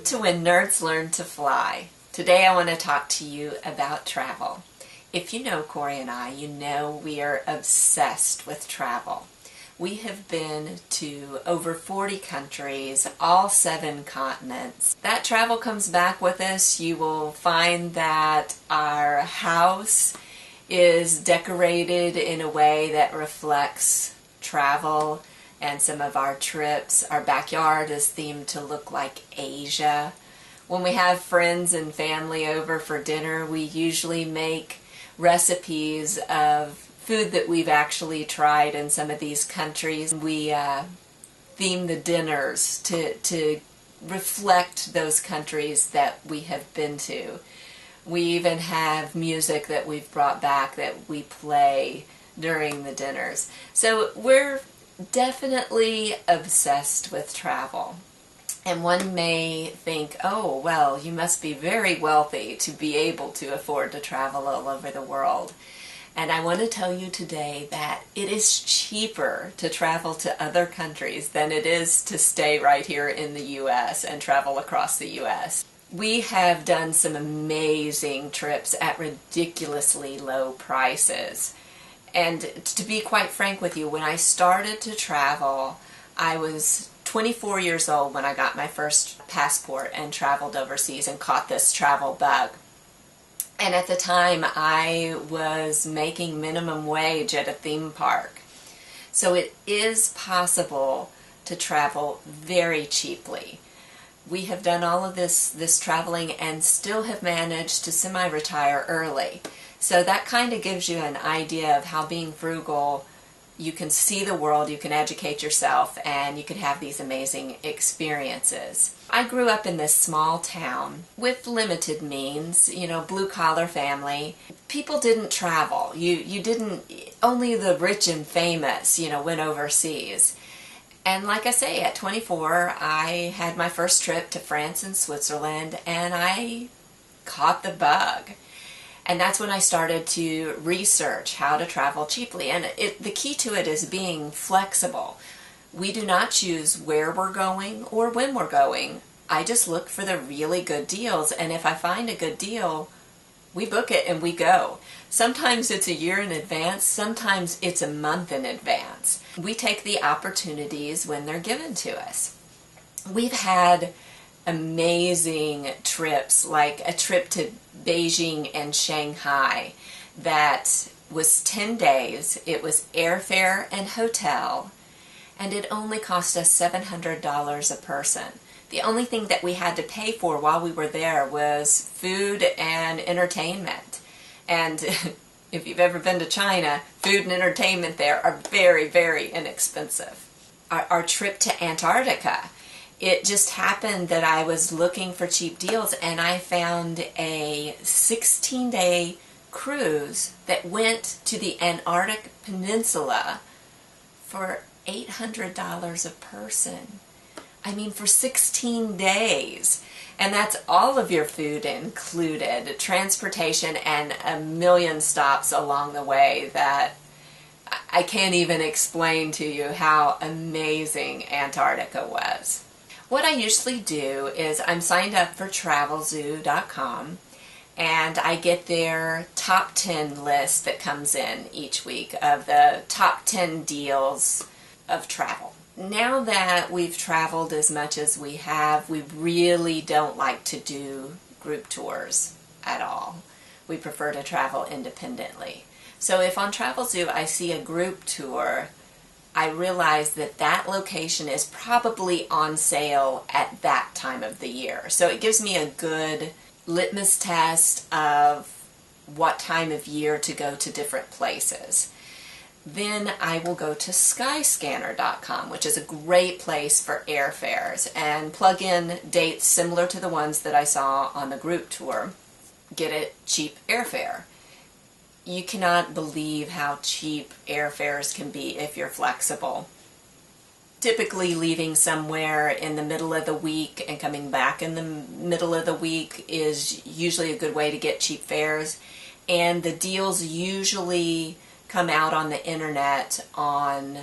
to When Nerds Learn to Fly. Today I want to talk to you about travel. If you know Corey and I, you know we are obsessed with travel. We have been to over 40 countries, all 7 continents. That travel comes back with us. You will find that our house is decorated in a way that reflects travel and some of our trips. Our backyard is themed to look like Asia. When we have friends and family over for dinner, we usually make recipes of food that we've actually tried in some of these countries. We theme the dinners to reflect those countries that we have been to. We even have music that we've brought back that we play during the dinners. So we're definitely obsessed with travel. And one may think, oh, well, you must be very wealthy to be able to afford to travel all over the world. And I want to tell you today that it is cheaper to travel to other countries than it is to stay right here in the U.S. and travel across the U.S. We have done some amazing trips at ridiculously low prices. And to be quite frank with you, when I started to travel, I was 24 years old when I got my first passport and traveled overseas and caught this travel bug. And at the time, I was making minimum wage at a theme park. So it is possible to travel very cheaply. We have done all of this traveling and still have managed to semi-retire early. So that kind of gives you an idea of how being frugal, you can see the world, you can educate yourself, and you can have these amazing experiences. I grew up in this small town with limited means, blue-collar family. People didn't travel. You didn't, only the rich and famous, went overseas. And like I say, at 24, I had my first trip to France and Switzerland, and I caught the bug. And that's when I started to research how to travel cheaply. And the key to it is being flexible. We do not choose where we're going or when we're going. I just look for the really good deals. And if I find a good deal, we book it and we go. Sometimes it's a year in advance. Sometimes it's a month in advance. We take the opportunities when they're given to us. We've had amazing trips, like a trip to Beijing and Shanghai that was 10 days. It was airfare and hotel, and it only cost us $700 a person. The only thing that we had to pay for while we were there was food and entertainment. And if you've ever been to China, food and entertainment there are very, very inexpensive. Our trip to Antarctica, it just happened that I was looking for cheap deals and I found a 16-day cruise that went to the Antarctic Peninsula for $800 a person. I mean, for 16 days. And that's all of your food included, transportation, and a million stops along the way that I can't even explain to you how amazing Antarctica was. What I usually do is I'm signed up for travelzoo.com and I get their top 10 list that comes in each week of the top 10 deals of travel. Now that we've traveled as much as we have, we really don't like to do group tours at all. We prefer to travel independently. So if on TravelZoo I see a group tour, I realize that that location is probably on sale at that time of the year. So it gives me a good litmus test of what time of year to go to different places. Then I will go to skyscanner.com, which is a great place for airfares, and plug in dates similar to the ones that I saw on the group tour. Get a cheap airfare. You cannot believe how cheap airfares can be if you're flexible. Typically leaving somewhere in the middle of the week and coming back in the middle of the week is usually a good way to get cheap fares. And the deals usually come out on the internet on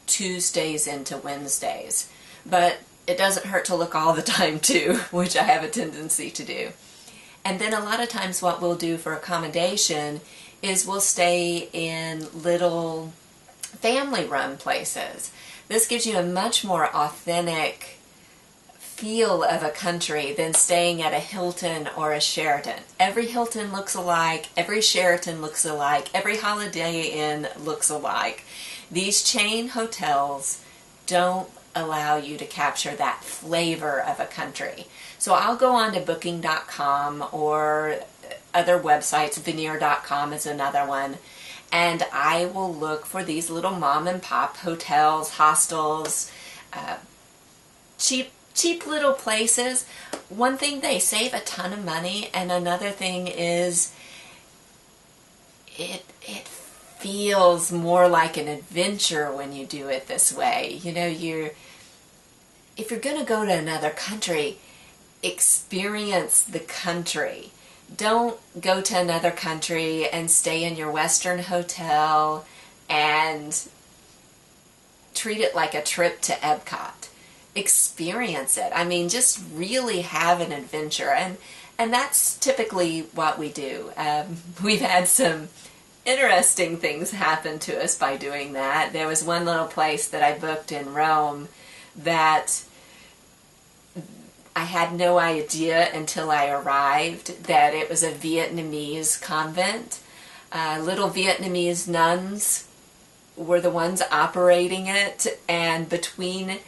Tuesdays into Wednesdays. But it doesn't hurt to look all the time too, which I have a tendency to do. And then a lot of times what we'll do for accommodation is we'll stay in little family-run places. This gives you a much more authentic feel of a country than staying at a Hilton or a Sheraton. Every Hilton looks alike, every Sheraton looks alike, every Holiday Inn looks alike. These chain hotels don't allow you to capture that flavor of a country. So I'll go on to booking.com or other websites, veneer.com is another one, and I will look for these little mom and pop hotels, hostels, cheap little places. One thing, they save a ton of money, and another thing is it feels more like an adventure when you do it this way. You know, if you're going to go to another country, experience the country. Don't go to another country and stay in your Western hotel and treat it like a trip to Epcot. Experience it. I mean, just really have an adventure, and that's typically what we do. We've had some interesting things happen to us by doing that. There was one little place that I booked in Rome that I had no idea until I arrived that it was a Vietnamese convent. Little Vietnamese nuns were the ones operating it, and between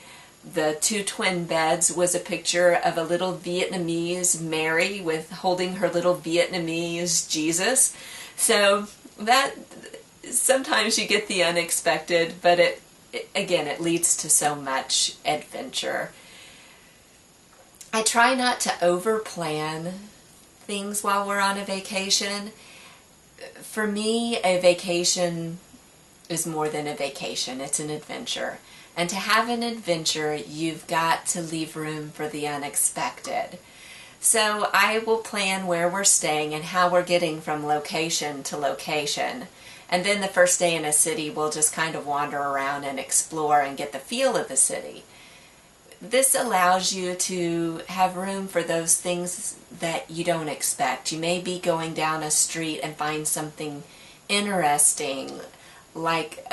the two twin beds was a picture of a little Vietnamese Mary with holding her little Vietnamese Jesus. So that, sometimes you get the unexpected, but it again, it leads to so much adventure. I try not to overplan things while we're on a vacation. For me, a vacation is more than a vacation. It's an adventure. And to have an adventure, you've got to leave room for the unexpected. So I will plan where we're staying and how we're getting from location to location. And then the first day in a city, we'll just kind of wander around and explore and get the feel of the city. This allows you to have room for those things that you don't expect. You may be going down a street and find something interesting, like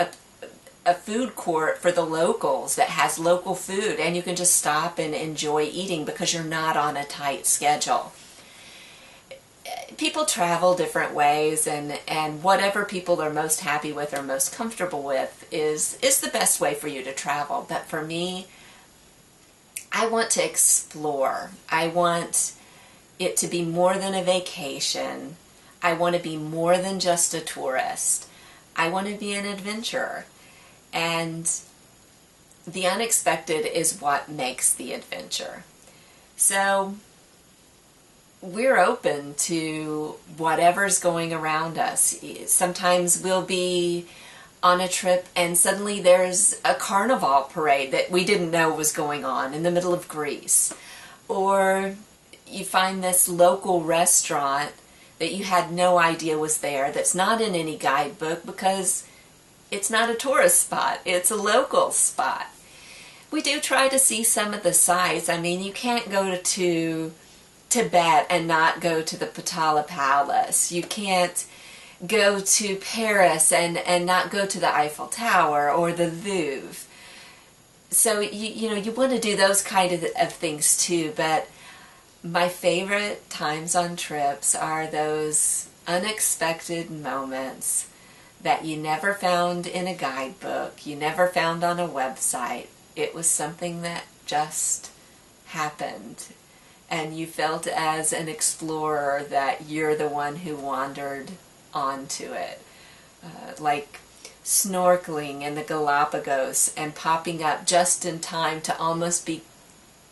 a food court for the locals that has local food, and you can just stop and enjoy eating because you're not on a tight schedule. People travel different ways, and whatever people are most happy with or most comfortable with is the best way for you to travel. But for me, I want to explore. I want it to be more than a vacation. I want to be more than just a tourist. I want to be an adventurer. And the unexpected is what makes the adventure. So we're open to whatever's going around us. Sometimes we'll be on a trip and suddenly there's a carnival parade that we didn't know was going on in the middle of Greece. Or you find this local restaurant that you had no idea was there, that's not in any guidebook because it's not a tourist spot, it's a local spot. We do try to see some of the sights. I mean, you can't go to Tibet and not go to the Potala Palace. You can't go to Paris and not go to the Eiffel Tower or the Louvre. So, you want to do those kind of things too, but my favorite times on trips are those unexpected moments that you never found in a guidebook, you never found on a website. It was something that just happened, and you felt as an explorer that you're the one who wandered onto it. Like snorkeling in the Galapagos and popping up just in time to almost be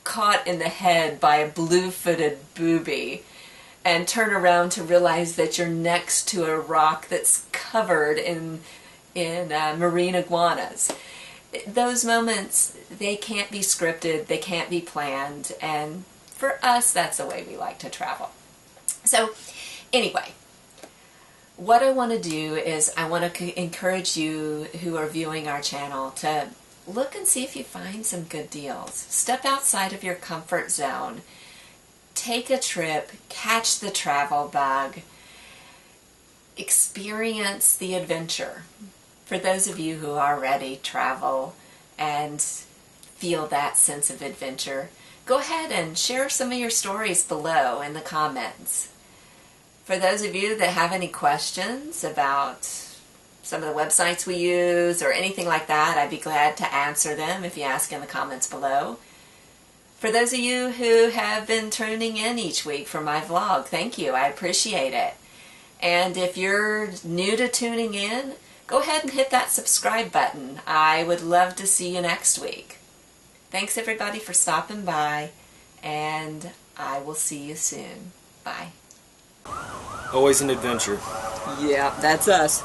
caught in the head by a blue-footed booby, and turn around to realize that you're next to a rock that's covered in marine iguanas. Those moments, they can't be scripted, they can't be planned, and for us, that's the way we like to travel. So, anyway, what I want to do is I want to encourage you who are viewing our channel to look and see if you find some good deals. Step outside of your comfort zone. Take a trip, catch the travel bug, experience the adventure. For those of you who already travel and feel that sense of adventure, go ahead and share some of your stories below in the comments. For those of you that have any questions about some of the websites we use or anything like that, I'd be glad to answer them if you ask in the comments below. For those of you who have been tuning in each week for my vlog, thank you. I appreciate it. And if you're new to tuning in, go ahead and hit that subscribe button. I would love to see you next week. Thanks everybody for stopping by, and I will see you soon. Bye. Always an adventure. Yeah, that's us.